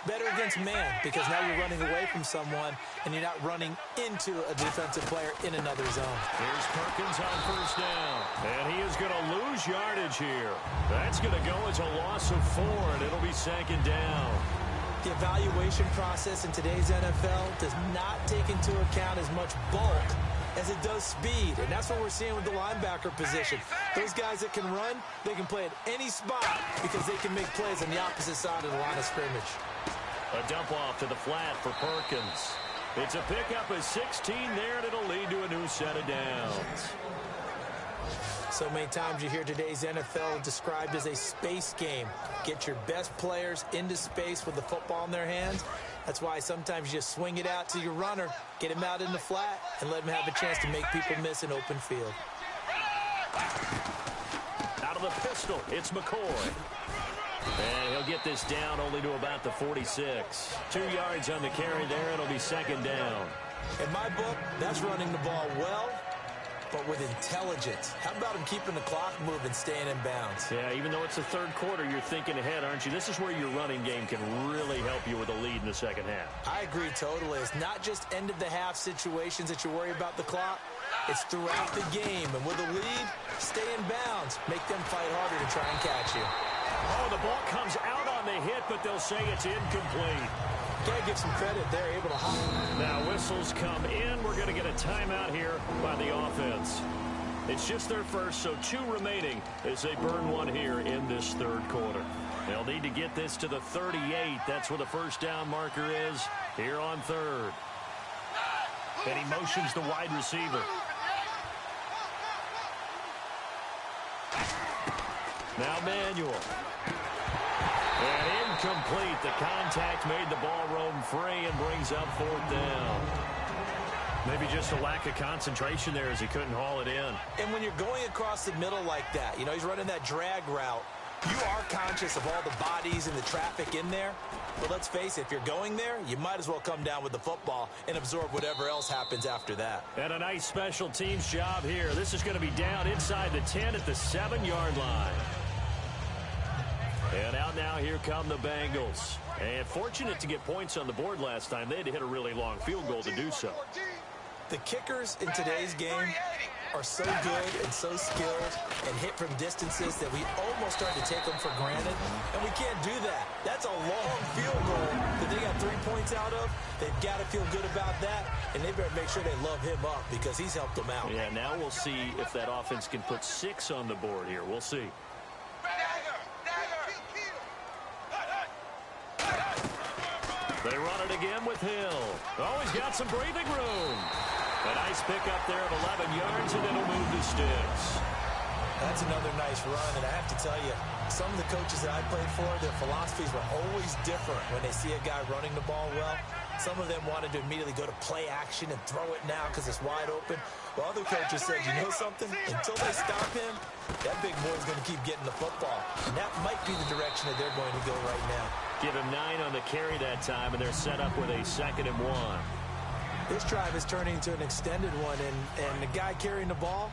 [SPEAKER 4] better against man, because now you're running away from someone and you're not running into a defensive player in another zone.
[SPEAKER 3] Here's Perkins on first down, and he is going to lose yardage here. That's going to go as a loss of 4, and it'll be second down.
[SPEAKER 4] The evaluation process in today's NFL does not take into account as much bulk as it does speed, and that's what we're seeing with the linebacker position. Those guys that can run, they can play at any spot because they can make plays on the opposite side of the line of scrimmage.
[SPEAKER 3] A dump off to the flat for Perkins. It's a pickup of 16 there, and it'll lead to a new set of downs.
[SPEAKER 4] So many times you hear today's NFL described as a space game. Get your best players into space with the football in their hands. That's why sometimes you just swing it out to your runner, get him out in the flat, and let him have a chance to make people miss an open field.
[SPEAKER 3] Out of the pistol, it's McCoy. And he'll get this down only to about the 46. 2 yards on the carry there. It'll be second down.
[SPEAKER 4] In my book, that's running the ball well, but with intelligence. How about him keeping the clock moving, staying in bounds?
[SPEAKER 3] Yeah, even though it's the third quarter, you're thinking ahead, aren't you? This is where your running game can really help you with a lead in the second half.
[SPEAKER 4] I agree totally. It's not just end-of-the-half situations that you worry about the clock. It's throughout the game. And with a lead, stay in bounds. Make them fight harder to try and catch you.
[SPEAKER 3] Oh, the ball comes out on the hit, but they'll say it's incomplete.
[SPEAKER 4] Gotta give some credit. They're able to hop.
[SPEAKER 3] Now whistles come in. We're going to get a timeout here by the offense. It's just their first, so 2 remaining as they burn one here in this third quarter. They'll need to get this to the 38. That's where the first down marker is here on third. And he motions the wide receiver. Now Manuel. And incomplete. The contact made the ball roam free and brings up 4th down. Maybe just a lack of concentration there as he couldn't haul it in.
[SPEAKER 4] And when you're going across the middle like that, you know, he's running that drag route, you are conscious of all the bodies and the traffic in there. But let's face it, if you're going there, you might as well come down with the football and absorb whatever else happens after that.
[SPEAKER 3] And a nice special teams job here. This is going to be down inside the 10 at the 7-yard line. And out now, here come the Bengals. And fortunate to get points on the board last time. They had to hit a really long field goal to do so.
[SPEAKER 4] The kickers in today's game are so good and so skilled and hit from distances that we almost start to take them for granted. And we can't do that. That's a long field goal that they got 3 points out of. They've got to feel good about that, and they better make sure they love him up because he's helped them out.
[SPEAKER 3] Yeah, now we'll see if that offense can put 6 on the board here. We'll see. They run it again with Hill. Oh, he's got some breathing room. A nice pickup there of 11 yards, and it'll move the sticks.
[SPEAKER 4] That's another nice run, and I have to tell you, some of the coaches that I played for, their philosophies were always different when they see a guy running the ball well. Some of them wanted to immediately go to play action and throw it now because it's wide open. While other coaches said, you know something? Until they stop him, that big boy's going to keep getting the football. And that might be the direction that they're going to go right now.
[SPEAKER 3] Give him 9 on the carry that time, and they're set up with a 2nd and 1.
[SPEAKER 7] This drive is turning into an extended one, and the guy carrying the ball,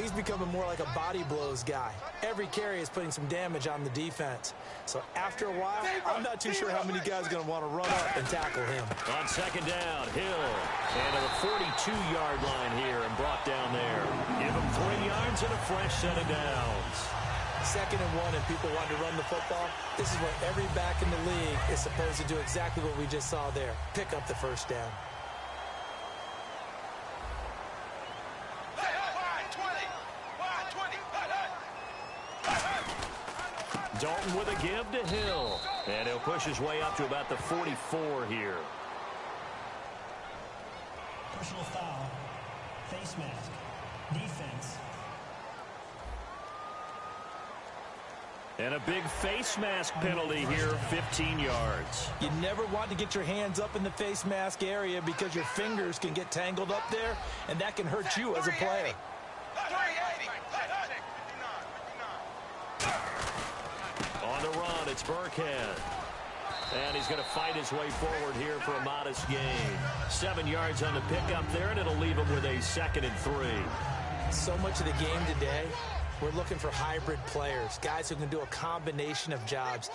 [SPEAKER 7] he's becoming more like a body blows guy. Every carry is putting some damage on the defense. So after a while, I'm not too sure how many guys are going to want to run up and tackle him.
[SPEAKER 3] On 2nd down, Hill. And to the 42-yard line here and brought down there. Give him 3 yards and a fresh set of downs.
[SPEAKER 4] 2nd and 1, and people want to run the football. This is what every back in the league is supposed to do, exactly what we just saw there. Pick up the first down.
[SPEAKER 3] Dalton with a give to Hill. And he'll push his way up to about the 44 here.
[SPEAKER 6] Personal foul. Face mask. Defense.
[SPEAKER 3] And a big face mask penalty here, 15 yards.
[SPEAKER 4] You never want to get your hands up in the face mask area because your fingers can get tangled up there, and that can hurt you as a player.
[SPEAKER 3] On the run, it's Burkhead. And he's going to fight his way forward here for a modest gain. 7 yards on the pickup there, and it'll leave him with a 2nd and 3.
[SPEAKER 4] So much of the game today, we're looking for hybrid players, guys who can do a combination of jobs.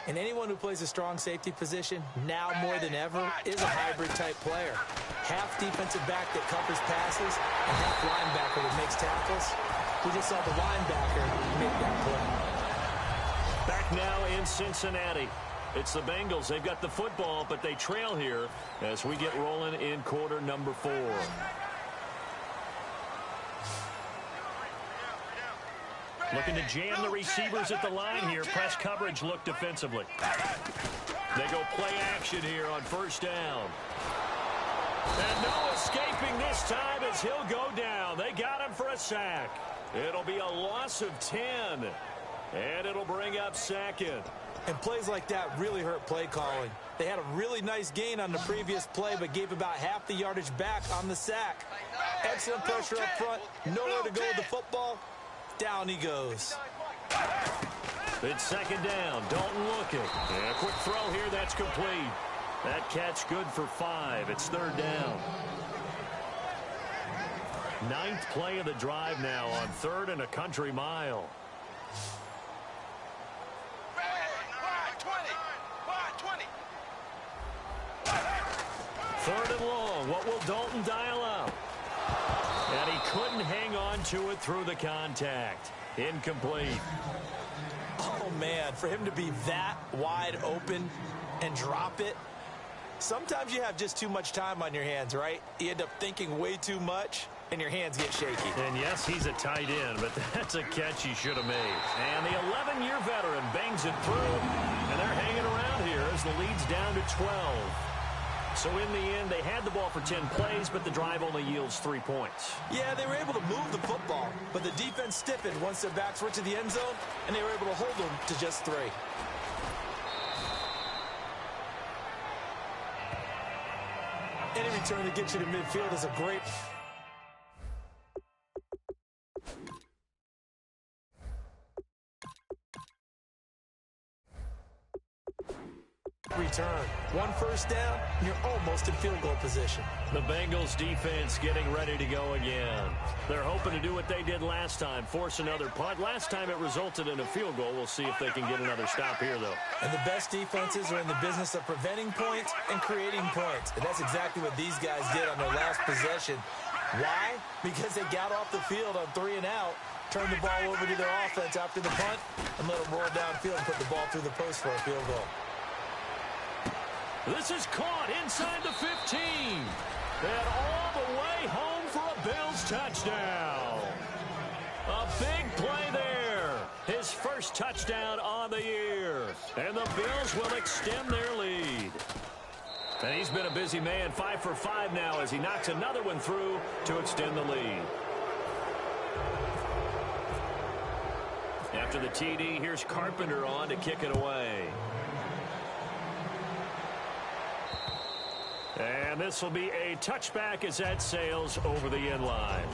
[SPEAKER 4] And anyone who plays a strong safety position, now more than ever, is a hybrid-type player. Half defensive back that covers passes, and half linebacker that makes tackles. We just saw the linebacker make that play.
[SPEAKER 3] Back now in Cincinnati. It's the Bengals. They've got the football, but they trail here as we get rolling in quarter number 4. Looking to jam the receivers at the line here. Press coverage look defensively. They go play action here on 1st down. And no escaping this time as he'll go down. They got him for a sack. It'll be a loss of 10. And it'll bring up 2nd.
[SPEAKER 4] And plays like that really hurt play calling. They had a really nice gain on the previous play, but gave about half the yardage back on the sack. Excellent pressure up front. Nowhere to go with the football. Down he goes.
[SPEAKER 3] It's 2nd down. Dalton looking. And a quick throw here. That's complete. That catch good for 5. It's 3rd down. 9th play of the drive now on 3rd and a country mile. 3rd and long. What will Dalton dial up? And he couldn't hang on to it through the contact. Incomplete.
[SPEAKER 4] Oh, man, for him to be that wide open and drop it. Sometimes you have just too much time on your hands, right? You end up thinking way too much, and your hands get shaky.
[SPEAKER 3] And, yes, he's a tight end, but that's a catch he should have made. And the 11-year veteran bangs it through, and they're hanging around here as the lead's down to 12. So in the end, they had the ball for 10 plays, but the drive only yields 3 points.
[SPEAKER 4] Yeah, they were able to move the football, but the defense stiffened once their backs were to the end zone, and they were able to hold them to just 3. Any return to get you to midfield is a great return. 1 1st down, and you're almost in field goal position.
[SPEAKER 3] The Bengals defense getting ready to go again. They're hoping to do what they did last time, force another punt. Last time it resulted in a field goal. We'll see if they can get another stop here, though.
[SPEAKER 4] And the best defenses are in the business of preventing points and creating points. And that's exactly what these guys did on their last possession. Why? Because they got off the field on 3 and out, turned the ball over to their offense after the punt, and let them roll downfield and put the ball through the post for a field goal.
[SPEAKER 3] This is caught inside the 15. And all the way home for a Bills touchdown. A big play there. His first touchdown on the year. And the Bills will extend their lead. And he's been a busy man, 5 for 5 now as he knocks another one through to extend the lead. After the TD, here's Carpenter on to kick it away. And this will be a touchback as that sails over the end line.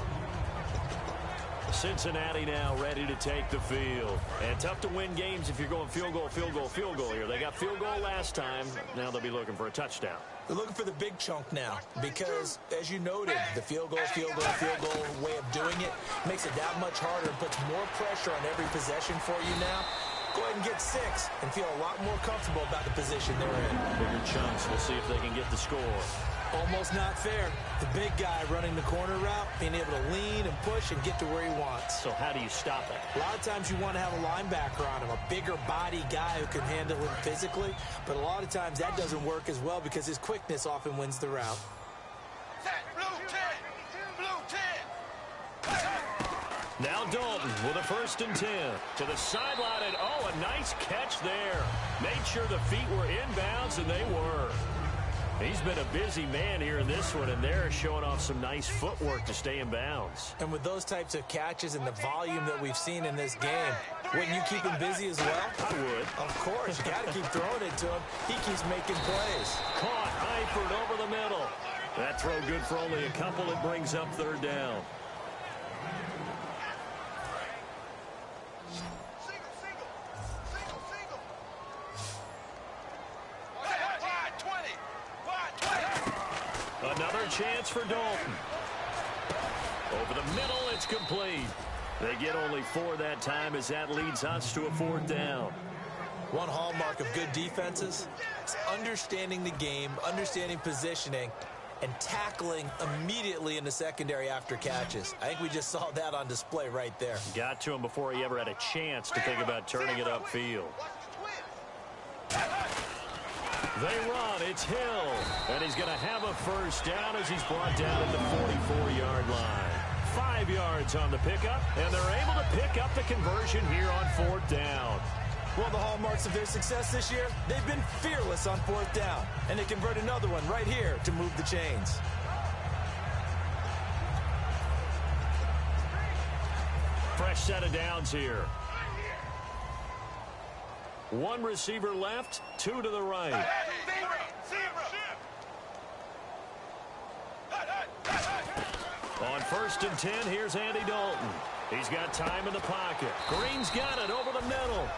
[SPEAKER 3] Cincinnati now ready to take the field. And tough to win games if you're going field goal, field goal, field goal here. They got field goal last time. Now they'll be looking for a touchdown.
[SPEAKER 4] They're looking for the big chunk now because, as you noted, the field goal way of doing it makes it that much harder and puts more pressure on every possession for you now. Go ahead and get 6 and feel a lot more comfortable about the position they're in.
[SPEAKER 3] Bigger chunks. We'll see if they can get the score.
[SPEAKER 4] Almost not fair. The big guy running the corner route, being able to lean and push and get to where he wants.
[SPEAKER 3] So how do you stop it?
[SPEAKER 4] A lot of times you want to have a linebacker on him, a bigger body guy who can handle him physically. But a lot of times that doesn't work as well because his quickness often wins the route.
[SPEAKER 3] Now Dalton with a 1st and 10 to the sideline, and oh, a nice catch there. Made sure the feet were inbounds, and they were. He's been a busy man here in this one, and they're showing off some nice footwork to stay in bounds.
[SPEAKER 4] And with those types of catches and the volume that we've seen in this game, wouldn't you keep him busy as well?
[SPEAKER 3] I would.
[SPEAKER 4] Of course. You got to keep throwing it to him. He keeps making plays.
[SPEAKER 3] Caught Eifert over the middle. That throw good for only a couple. It brings up 3rd down. Another chance for Dalton. Over the middle, it's complete. They get only 4 that time as that leads us to a 4th down.
[SPEAKER 4] One hallmark of good defenses is understanding the game, understanding positioning, and tackling immediately in the secondary after catches. I think we just saw that on display right there.
[SPEAKER 3] Got to him before he ever had a chance to think about turning it upfield. They run. It's Hill. And he's going to have a first down as he's brought down at the 44-yard line. 5 yards on the pickup, and they're able to pick up the conversion here on 4th down.
[SPEAKER 4] One of the hallmarks of their success this year, they've been fearless on 4th down, and they convert another one right here to move the chains.
[SPEAKER 3] Fresh set of downs here. 1 receiver left, 2 to the right. On 1st and 10, here's Andy Dalton. He's got time in the pocket. Green's got it over the middle.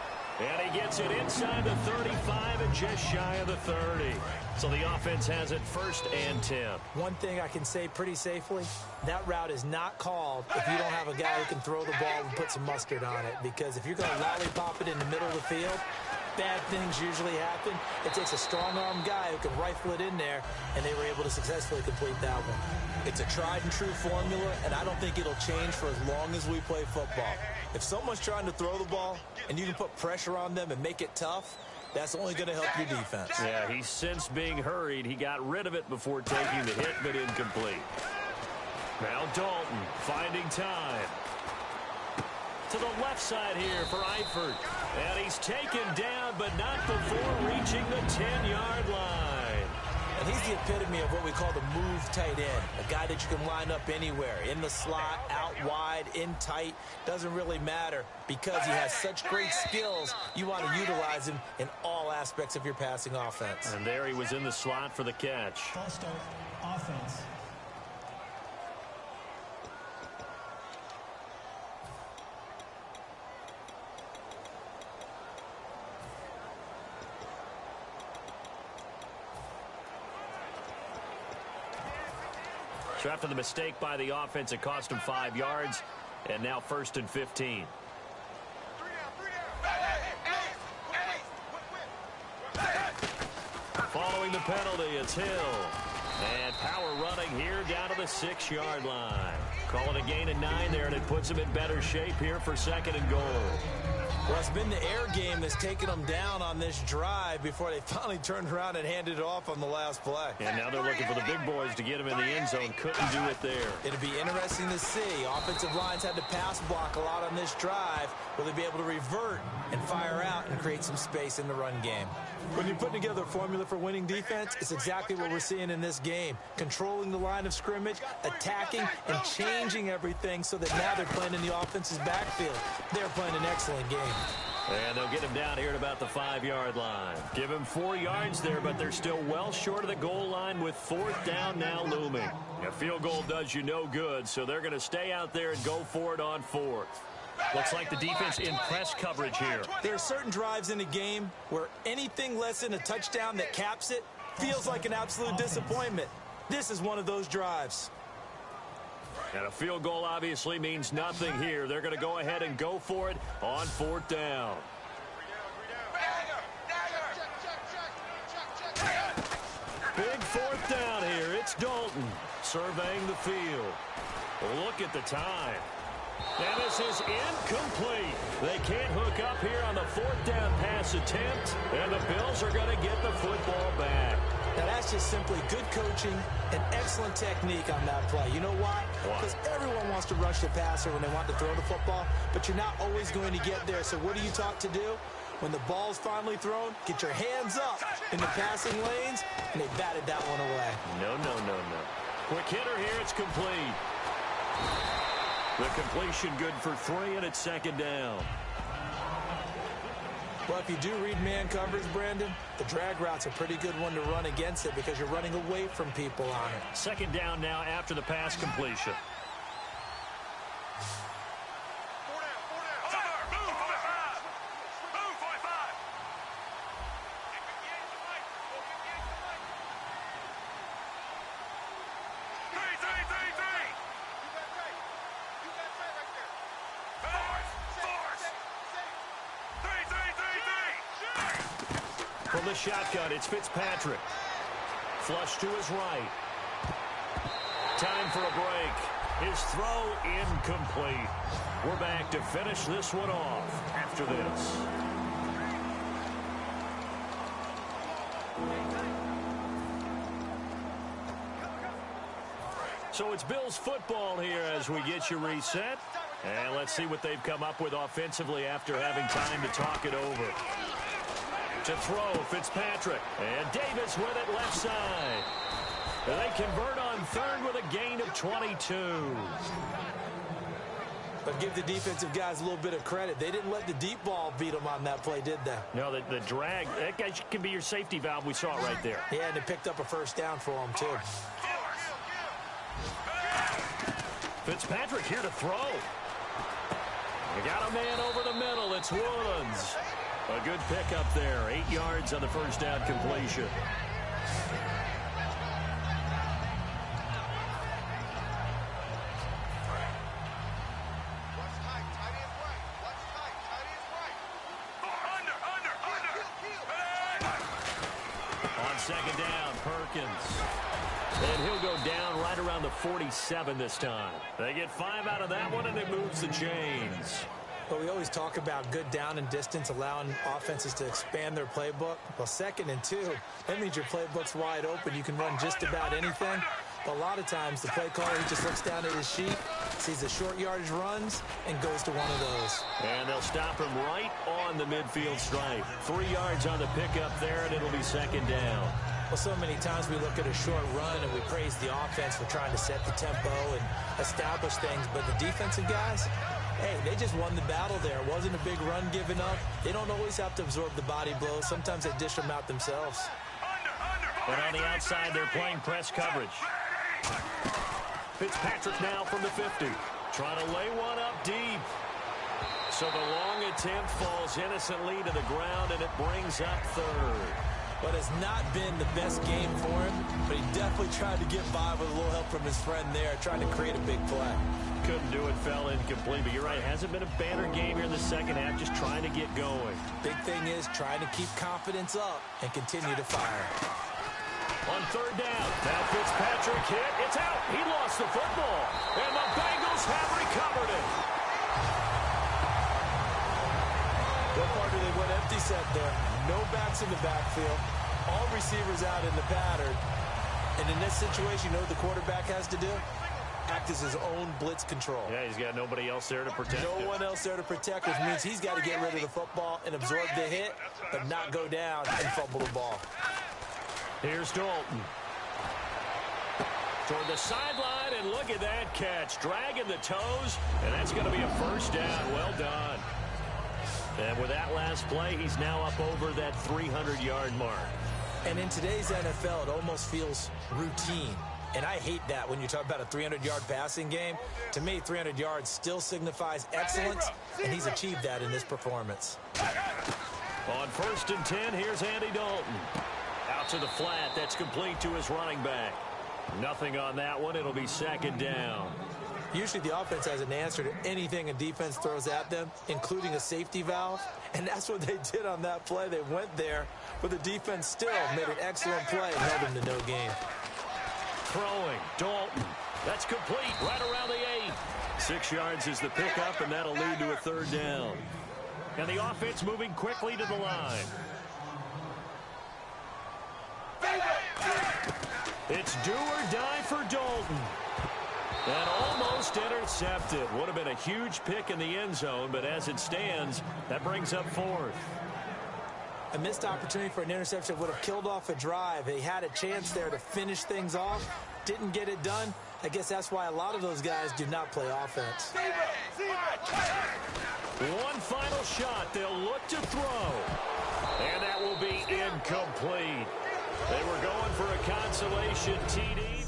[SPEAKER 3] And he gets it inside the 35 and just shy of the 30. So the offense has it 1st and 10.
[SPEAKER 4] One thing I can say pretty safely, that route is not called if you don't have a guy who can throw the ball and put some mustard on it. Because if you're going to lollipop it in the middle of the field, bad things usually happen. It takes a strong-arm guy who can rifle it in there, and they were able to successfully complete that one. It's a tried-and-true formula, and I don't think it'll change for as long as we play football. If someone's trying to throw the ball and you can put pressure on them and make it tough, that's only going to help your defense.
[SPEAKER 3] Yeah, he's since being hurried. He got rid of it before taking the hit, but incomplete. Now Dalton finding time. To the left side here for Eifert. And he's taken down, but not before reaching the 10-yard line.
[SPEAKER 4] And he's the epitome of what we call the move tight end. A guy that you can line up anywhere. In the slot, out wide, in tight. Doesn't really matter. Because he has such great skills, you want to utilize him in all aspects of your passing offense.
[SPEAKER 3] And there he was in the slot for the catch.
[SPEAKER 6] False start, offense.
[SPEAKER 3] So after the mistake by the offense, it cost him 5 yards, and now 1st and 15. Following the penalty, it's Hill. And power running here down to the 6-yard line. Call it a gain of 9 there, and it puts him in better shape here for 2nd and goal.
[SPEAKER 4] Well, it's been the air game that's taken them down on this drive before they finally turned around and handed it off on the last play.
[SPEAKER 3] And now they're looking for the big boys to get him in the end zone. Couldn't do it there.
[SPEAKER 4] It'll be interesting to see. Offensive lines had to pass block a lot on this drive. Will they be able to revert and fire out and create some space in the run game? When you put together a formula for winning defense, it's exactly what we're seeing in this game. Controlling the line of scrimmage, attacking, and changing everything so that now they're playing in the offense's backfield. They're playing an excellent game.
[SPEAKER 3] And they'll get him down here at about the 5-yard line. Give him 4 yards there, but they're still well short of the goal line with 4th down now looming. A field goal does you no good, so they're going to stay out there and go for it on 4th. Looks like the defense in press coverage here.
[SPEAKER 4] There are certain drives in a game where anything less than a touchdown that caps it feels like an absolute disappointment. This is one of those drives.
[SPEAKER 3] And a field goal obviously means nothing here. They're going to go ahead and go for it on 4th down. Big 4th down here. It's Dalton surveying the field. Look at the time. And this is incomplete. They can't hook up here on the 4th down pass attempt, and the Bills are going to get the football back.
[SPEAKER 4] Now, that's just simply good coaching and excellent technique on that play. You know why? Because everyone wants to rush the passer when they want to throw the football, but you're not always going to get there. So what are you taught to do? When the ball's finally thrown, get your hands up in the passing lanes, and they batted that one away.
[SPEAKER 3] No. Quick hitter here. It's complete. The completion good for 3, and it's 2nd down.
[SPEAKER 4] Well, if you do read man coverage, Brandon, the drag route's a pretty good one to run against it because you're running away from people on it.
[SPEAKER 3] 2nd down now after the pass completion. From the shotgun, it's Fitzpatrick. Flush to his right. Time for a break. His throw incomplete. We're back to finish this one off after this. So it's Bills football here as we get you reset. And let's see what they've come up with offensively after having time to talk it over. To throw, Fitzpatrick. And Davis with it left side. And they convert on third with a gain of 22.
[SPEAKER 4] But give the defensive guys a little bit of credit. They didn't let the deep ball beat them on that play, did they?
[SPEAKER 3] No, the drag, that guy can be your safety valve. We saw it right there.
[SPEAKER 4] Yeah, and they picked up a first down for them, too.
[SPEAKER 3] Fitzpatrick here to throw. They got a man over the middle. It's Woods. A good pickup there. 8 yards on the first down completion. On second down, Perkins. And he'll go down right around the 47 this time. They get 5 out of that one, and it moves the chains.
[SPEAKER 4] But we always talk about good down and distance, allowing offenses to expand their playbook. Well, 2nd and 2, that means your playbook's wide open. You can run just about anything. But a lot of times, the play caller, he just looks down at his sheet, sees the short yardage runs, and goes to one of those.
[SPEAKER 3] And they'll stop him right on the midfield stripe. 3 yards on the pickup there, and it'll be second down.
[SPEAKER 4] Well, so many times we look at a short run and we praise the offense for trying to set the tempo and establish things. But the defensive guys, hey, they just won the battle there. It wasn't a big run given up. They don't always have to absorb the body blows. Sometimes they dish them out themselves.
[SPEAKER 3] And on the outside, they're playing press coverage. Fitzpatrick now from the 50. Trying to lay one up deep. So the long attempt falls innocently to the ground, and it brings up third.
[SPEAKER 4] But it's not been the best game for him, but he definitely tried to get by with a little help from his friend there, trying to create a big play.
[SPEAKER 3] Couldn't do it, fell incomplete, but you're right, hasn't been a banner game here in the second half, just trying to get going.
[SPEAKER 4] Big thing is trying to keep confidence up and continue to fire.
[SPEAKER 3] On third down, now Fitzpatrick hit, it's out, he lost the football, and the Bengals have recovered it.
[SPEAKER 4] What part do they went empty set there? No backs in the backfield. All receivers out in the pattern. And in this situation, you know what the quarterback has to do? Act as his own blitz control.
[SPEAKER 3] Yeah, he's got nobody else there to protect him.
[SPEAKER 4] No one else there to protect, which means he's got to get rid of the football and absorb the hit, but not go down and fumble the ball.
[SPEAKER 3] Here's Dalton. Toward the sideline, and look at that catch. Dragging the toes, and that's going to be a first down. Well done. And with that last play, he's now up over that 300-yard mark.
[SPEAKER 4] And in today's NFL, it almost feels routine. And I hate that when you talk about a 300-yard passing game. To me, 300 yards still signifies excellence, and he's achieved that in this performance.
[SPEAKER 3] On 1st and 10, here's Andy Dalton. Out to the flat. That's complete to his running back. Nothing on that one. It'll be second down.
[SPEAKER 4] Usually the offense has an answer to anything a defense throws at them, including a safety valve. And that's what they did on that play. They went there, but the defense still made an excellent play and held them to no gain.
[SPEAKER 3] Throwing, Dalton. That's complete right around the 8. 6 yards is the pickup, and that'll lead to a third down. And the offense moving quickly to the line. It's do or die for Dalton. And almost intercepted. Would have been a huge pick in the end zone, but as it stands, that brings up 4th.
[SPEAKER 4] A missed opportunity for an interception would have killed off a drive. They had a chance there to finish things off. Didn't get it done. I guess that's why a lot of those guys do not play offense.
[SPEAKER 3] One final shot. They'll look to throw. And that will be incomplete. They were going for a consolation TD.